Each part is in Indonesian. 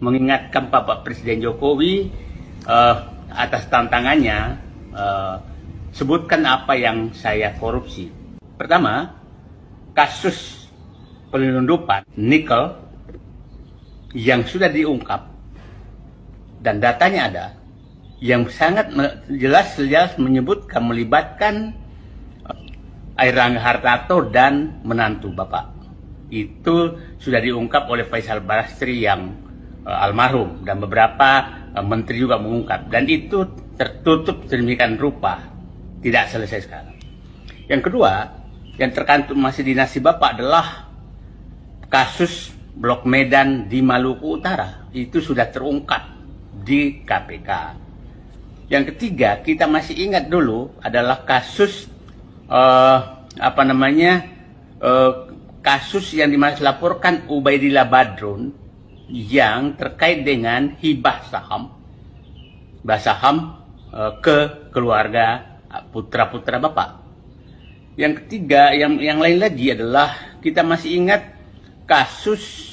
mengingatkan Bapak Presiden Jokowi atas tantangannya, sebutkan apa yang saya korupsi. Pertama, kasus penyelundupan nikel yang sudah diungkap dan datanya ada, yang sangat jelas menyebutkan melibatkan Airlangga Hartarto dan menantu Bapak. Itu sudah diungkap oleh Faisal Basri yang almarhum, dan beberapa menteri juga mengungkap, dan itu tertutup sedemikian rupa, tidak selesai sekarang. Yang kedua, yang terkantum masih di nasi Bapak adalah kasus Blok Medan di Maluku Utara. Itu sudah terungkap di KPK. Yang ketiga, kita masih ingat dulu adalah kasus kasus yang dilaporkan Ubaidillah Badrun yang terkait dengan hibah saham ke keluarga putra-putra Bapak. Yang ketiga, yang lain lagi adalah kita masih ingat kasus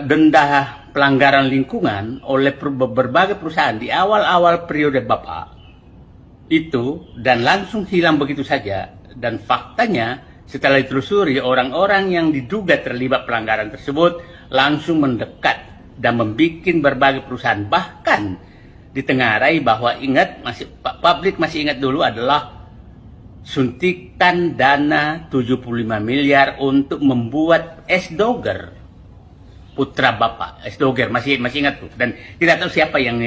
denda pelanggaran lingkungan oleh berbagai perusahaan di awal-awal periode Bapak itu, dan langsung hilang begitu saja. Dan faktanya setelah ditelusuri, orang-orang yang diduga terlibat pelanggaran tersebut langsung mendekat dan membuat berbagai perusahaan, bahkan ditengarai bahwa publik masih ingat dulu adalah suntikan dana 75 miliar untuk membuat es doger putra Bapak. Es doger masih ingat tuh, dan tidak tahu siapa yang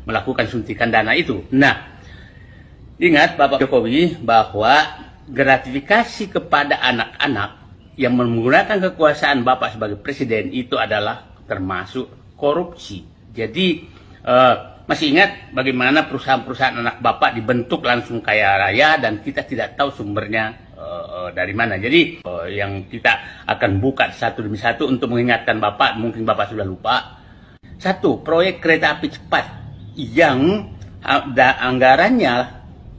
melakukan suntikan dana itu. Nah, ingat Bapak Jokowi bahwa gratifikasi kepada anak-anak yang menggunakan kekuasaan Bapak sebagai presiden itu adalah termasuk korupsi. Jadi masih ingat bagaimana perusahaan-perusahaan anak Bapak dibentuk langsung kaya raya dan kita tidak tahu sumbernya dari mana. Jadi yang kita akan buka satu demi satu untuk mengingatkan Bapak, mungkin Bapak sudah lupa. Satu, proyek kereta api cepat yang anggarannya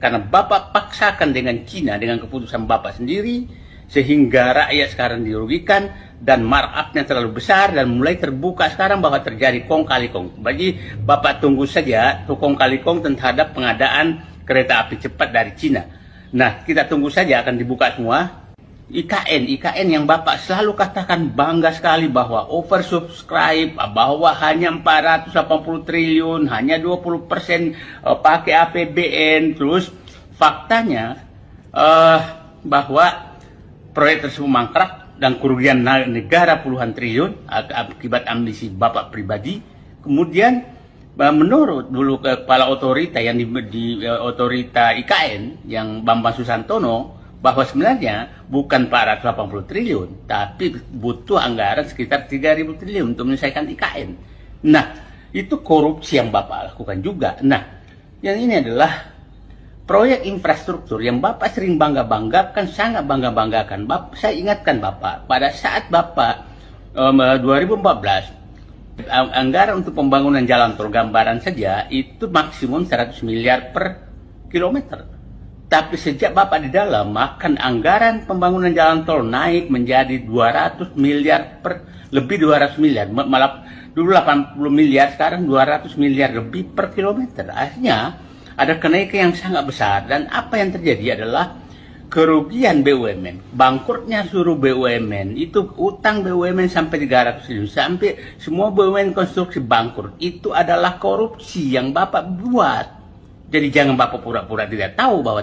karena Bapak paksakan dengan Cina dengan keputusan Bapak sendiri, sehingga rakyat sekarang dirugikan dan markupnya terlalu besar, dan mulai terbuka sekarang bahwa terjadi kong kali kong. Bagi Bapak tunggu saja kong kali kong terhadap pengadaan kereta api cepat dari Cina. Nah, kita tunggu saja akan dibuka semua. IKN yang Bapak selalu katakan bangga sekali bahwa oversubscribe, bahwa hanya 480 triliun, hanya 20% pakai APBN. Terus faktanya bahwa proyek tersebut mangkrak dan kerugian negara puluhan triliun akibat ambisi Bapak pribadi. Kemudian menurut dulu kepala otorita yang di otorita IKN yang Bambang Susantono, bahwa sebenarnya bukan 480 triliun, tapi butuh anggaran sekitar 3.000 triliun untuk menyelesaikan IKN. Nah, itu korupsi yang Bapak lakukan juga. Nah, yang ini adalah proyek infrastruktur yang Bapak sering bangga-banggakan, sangat bangga-banggakan. Saya ingatkan Bapak, pada saat Bapak 2014, anggaran untuk pembangunan jalan tol gambaran saja itu maksimum 100 miliar per kilometer. Tapi sejak Bapak di dalam, makan anggaran pembangunan jalan tol naik menjadi 200 miliar lebih 200 miliar. Malah dulu 80 miliar, sekarang 200 miliar lebih per kilometer. Akhirnya ada kenaikan yang sangat besar, dan apa yang terjadi adalah kerugian BUMN, bangkrutnya seluruh BUMN, itu utang BUMN sampai 300 triliun, sampai semua BUMN konstruksi bangkrut. Itu adalah korupsi yang Bapak buat. Jadi jangan Bapak pura-pura tidak tahu bahwa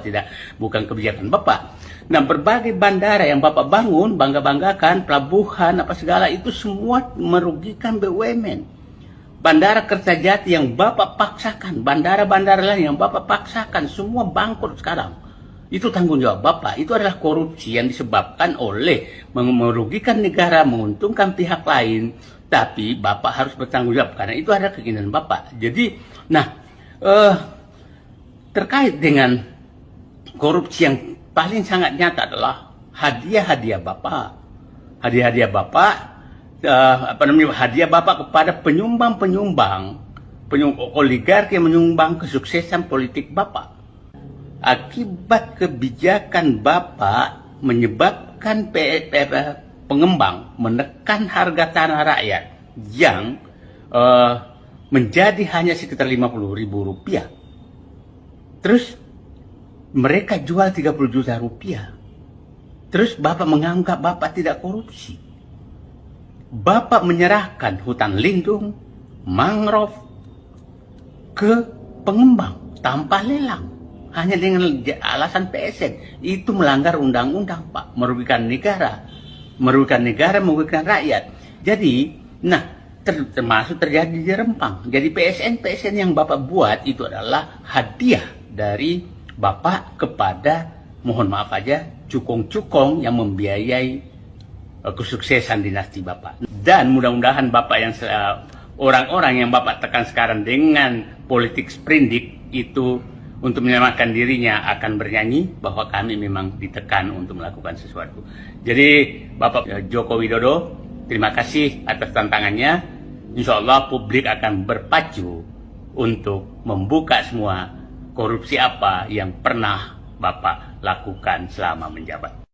bukan kebijakan Bapak. Nah, berbagai bandara yang Bapak bangun, bangga-banggakan, pelabuhan, apa segala, itu semua merugikan BUMN. Bandara Kertajati yang Bapak paksakan, bandara-bandara lain yang Bapak paksakan, semua bangkrut sekarang. Itu tanggung jawab Bapak. Itu adalah korupsi yang disebabkan oleh merugikan negara, menguntungkan pihak lain. Tapi Bapak harus bertanggung jawab karena itu adalah keinginan Bapak. Jadi, terkait dengan korupsi yang paling sangat nyata adalah hadiah-hadiah Bapak. Hadiah-hadiah Bapak, hadiah Bapak kepada penyumbang-penyumbang, oligarki yang menyumbang kesuksesan politik Bapak. Akibat kebijakan Bapak menyebabkan pengembang menekan harga tanah rakyat yang menjadi hanya sekitar Rp50.000. Terus mereka jual Rp30 juta. Terus Bapak menganggap Bapak tidak korupsi. Bapak menyerahkan hutan lindung, mangrove ke pengembang tanpa lelang, hanya dengan alasan PSN. Itu melanggar undang-undang, Pak, merugikan negara, merugikan rakyat. Jadi, termasuk terjadi di Rempang. Jadi PSN yang Bapak buat itu adalah hadiah dari Bapak kepada, mohon maaf aja, cukong-cukong yang membiayai kesuksesan dinasti Bapak. Dan mudah-mudahan Bapak yang orang-orang yang Bapak tekan sekarang dengan politik sprindik itu untuk menyelamatkan dirinya akan bernyanyi bahwa kami memang ditekan untuk melakukan sesuatu. Jadi Bapak Joko Widodo, terima kasih atas tantangannya. Insya Allah publik akan berpacu untuk membuka semua korupsi apa yang pernah Bapak lakukan selama menjabat.